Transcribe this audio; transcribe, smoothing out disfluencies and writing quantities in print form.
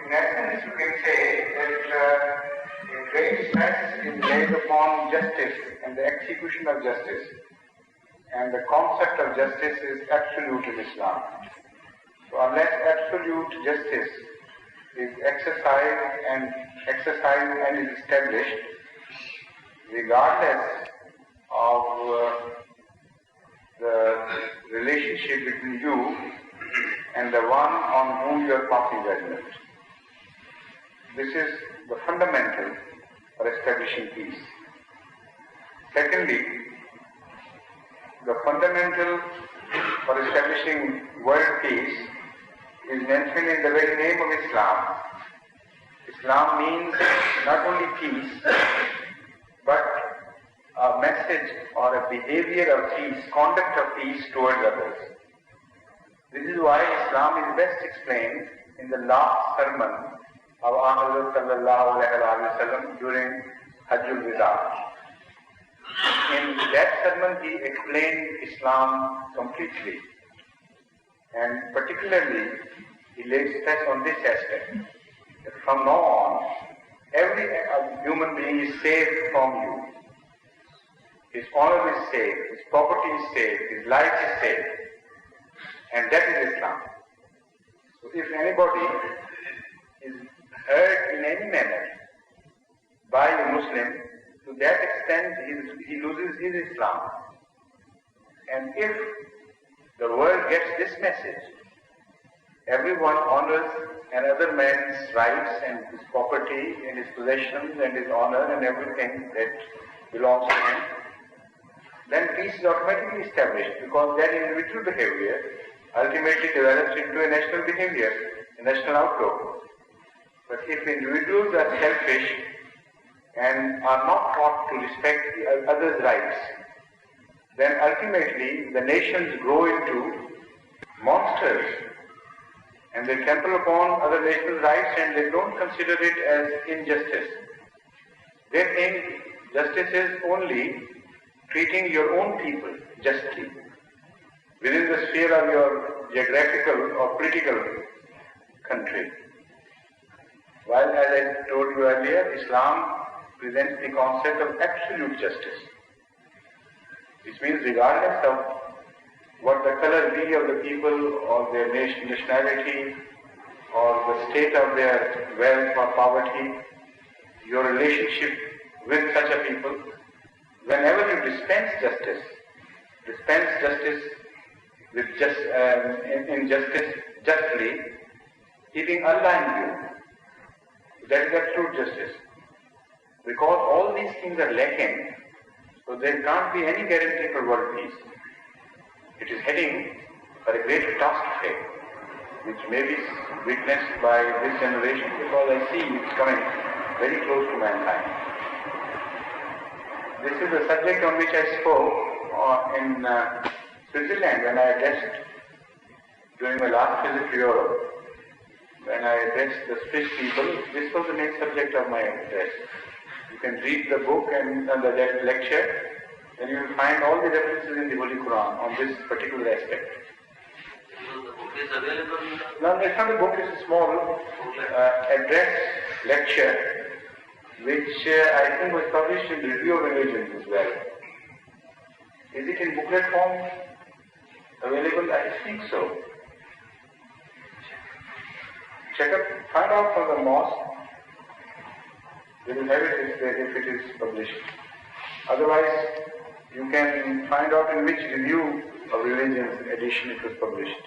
In essence, you can say that a great stress is laid upon justice and the execution of justice, and the concept of justice is absolute in Islam. So unless absolute justice is exercised and is established, regardless of the relationship between you and the one on whom you are passing judgment. This is the fundamental for establishing peace. Secondly, the fundamental for establishing world peace is mentioned in the very name of Islam. Islam means not only peace, but a message or a behavior of peace, conduct of peace towards others. This is why Islam is best explained in the last sermon of Ahmad sallallahu alaihi wasallam during Hajjul Wida. In that sermon he explained Islam completely, and particularly he laid stress on this aspect, that from now on every human being is saved from you. His honor is saved, his property is saved, his life is saved, and that is Islam. So if anybody is hurt in any manner by a Muslim, to that extent he loses his Islam. And if the world gets this message, everyone honors another man's rights and his property and his possessions and his honor and everything that belongs to him, then peace is automatically established, because that individual behavior ultimately develops into a national behavior, a national outlook. But if individuals are selfish and are not taught to respect the other's rights, then ultimately the nations grow into monsters, and they trample upon other nations' rights and they don't consider it as injustice. They think justice is only treating your own people justly within the sphere of your geographical or political country. While, as I told you earlier, Islam presents the concept of absolute justice, which means regardless of what the color be of the people or their nationality or the state of their wealth or poverty, your relationship with such a people, whenever you dispense justice with injustice justly, keeping Allah in view, that is absolute justice. Because all these things are lacking, so there can't be any guarantee for world peace. It is heading for a great catastrophe, which may be witnessed by this generation, because I see it's coming very close to mankind. This is the subject on which I spoke in Switzerland when I addressed during my last visit to Europe. When I addressed the Swiss people, this was the main subject of my address. You can read the book and the lecture, and you will find all the references in the Holy Quran on this particular aspect. So the book is available? No, it's not a book, it's a small address lecture, which I think was published in Review of Religions as well. Is it in booklet form available? I think so. Check up, find out from the mosque. They will have it if it is published. Otherwise, you can find out in which Review of Religions edition it was published.